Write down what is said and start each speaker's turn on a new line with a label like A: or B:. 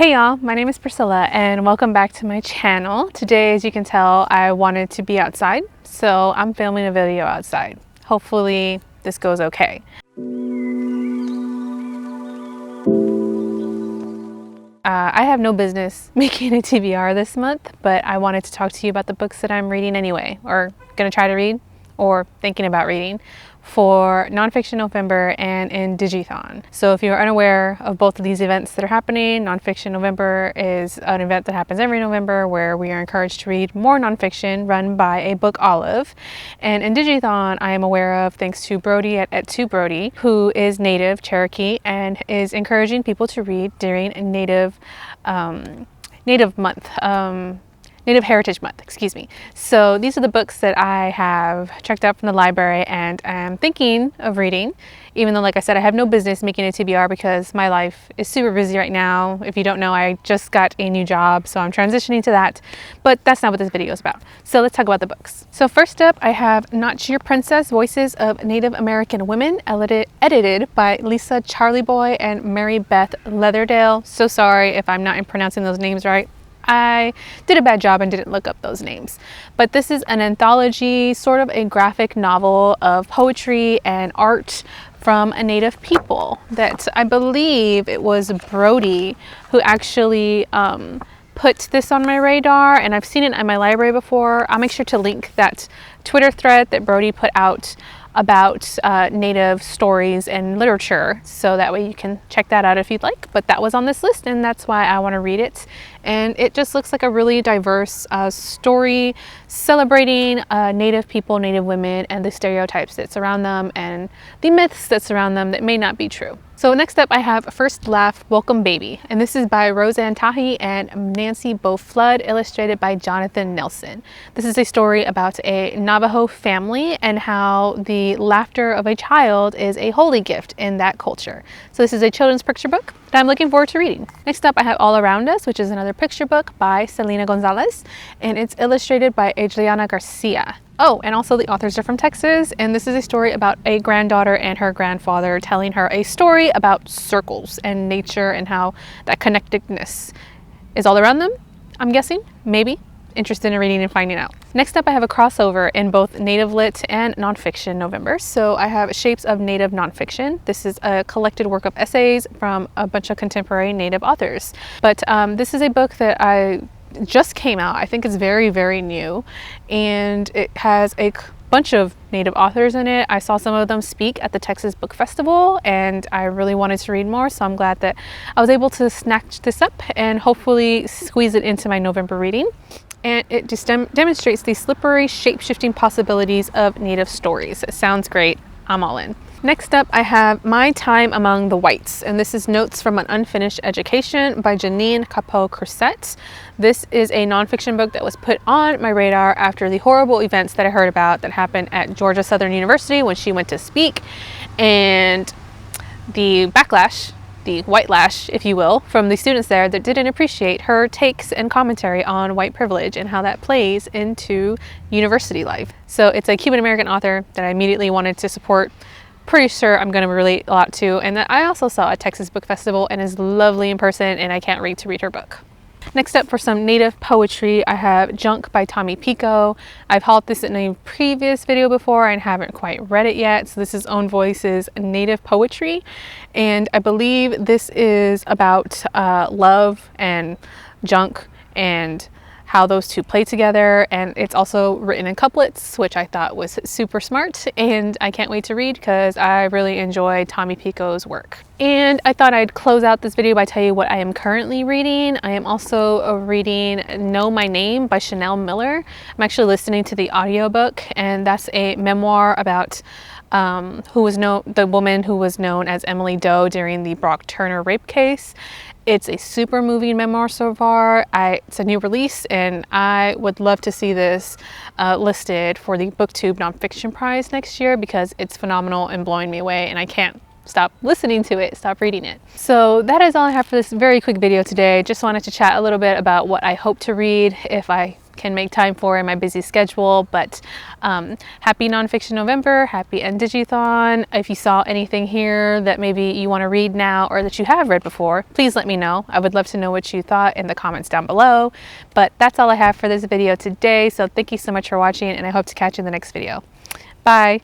A: Hey y'all, my name is Priscilla and welcome back to my channel. Today, as you can tell, I wanted to be outside, so I'm filming a video outside. Hopefully this goes okay. I have no business making a TBR this month, but I wanted to talk to you about the books that I'm reading anyway, or gonna try to read, or thinking about reading, for Nonfiction November and Indigathon. So if you're unaware of both of these events that are happening, Nonfiction November is an event that happens every November where we are encouraged to read more nonfiction run by a book olive. And Indigathon I am aware of thanks to Brody at 2 Brody, who is Native Cherokee and is encouraging people to read during Native Heritage Month, excuse me. So these are the books that I have checked out from the library and I'm thinking of reading, even though, like I said, I have no business making a TBR because my life is super busy right now. If you don't know, I just got a new job, so I'm transitioning to that, but that's not what this video is about. So let's talk about the books. So first up, I have Not Your Princess, Voices of Native American Women, edited by Elissa, Charleyboy, and Mary Beth Leatherdale. So sorry if I'm not pronouncing those names right. I did a bad job and didn't look up those names. But this is an anthology, sort of a graphic novel of poetry and art from a Native people that I believe it was Brody who actually put this on my radar, and I've seen it at my library before. I'll make sure to link that Twitter thread that Brody put out about Native stories and literature, so that way you can check that out if you'd like. But that was on this list and that's why I want to read it. And it just looks like a really diverse story celebrating Native people, Native women, and the stereotypes that surround them and the myths that surround them that may not be true. So next up I have First Laugh, Welcome Baby, and this is by Roseanne Tahe and Nancy Bo Flood, illustrated by Jonathan Nelson. This is a story about a Navajo family and how the laughter of a child is a holy gift in that culture. So this is a children's picture book that I'm looking forward to reading. Next up I have All Around Us, which is another picture book by Xelena González, and it's illustrated by Adriana Garcia. Oh, and also the authors are from Texas, and this is a story about a granddaughter and her grandfather telling her a story about circles and nature and how that connectedness is all around them, I'm guessing, maybe. Interested in reading and finding out. Next up I have a crossover in both Native Lit and Nonfiction November. So I have Shapes of Native Nonfiction. This is a collected work of essays from a bunch of contemporary Native authors. But this is a book that just came out. I think it's very, very new, and it has a bunch of Native authors in it. I saw some of them speak at the Texas Book Festival and I really wanted to read more, so I'm glad that I was able to snatch this up and hopefully squeeze it into my November reading. And it just demonstrates the slippery, shape-shifting possibilities of Native stories. It sounds great. I'm all in. Next up, I have My Time Among the Whites, and this is Notes from an Unfinished Education by Jennine, Capó, Crucet. This is a nonfiction book that was put on my radar after the horrible events that I heard about that happened at Georgia Southern University when she went to speak, and the backlash, the white lash, if you will, from the students there that didn't appreciate her takes and commentary on white privilege and how that plays into university life. So it's a Cuban American author that I immediately wanted to support. Pretty sure I'm going to relate a lot to, and that I also saw at Texas Book Festival and is lovely in person, and I can't wait to read her book. Next up, for some Native poetry, I have Junk by Pico. I've hauled this in a previous video before and haven't quite read it yet. So this is Own Voices Native poetry, and I believe this is about love and junk and how those two play together, and it's also written in couplets, which I thought was super smart, and I can't wait to read because I really enjoy Pico's work. And I thought I'd close out this video by telling you what I am currently reading. I am also reading Know My Name by Chanel Miller. I'm actually listening to the audiobook, and that's a memoir about the woman who was known as Emily Doe during the Brock Turner rape case. It's a super moving memoir so far. It's a new release, and I would love to see this listed for the BookTube Nonfiction Prize next year because it's phenomenal and blowing me away, and I can't stop listening to it, stop reading it. So that is all I have for this very quick video today. Just wanted to chat a little bit about what I hope to read if I can make time for in my busy schedule. But happy Nonfiction November, happy Indigathon. If you saw anything here that maybe you want to read now or that you have read before, please let me know. I would love to know what you thought in the comments down below. But that's all I have for this video today. So thank you so much for watching, and I hope to catch you in the next video. Bye.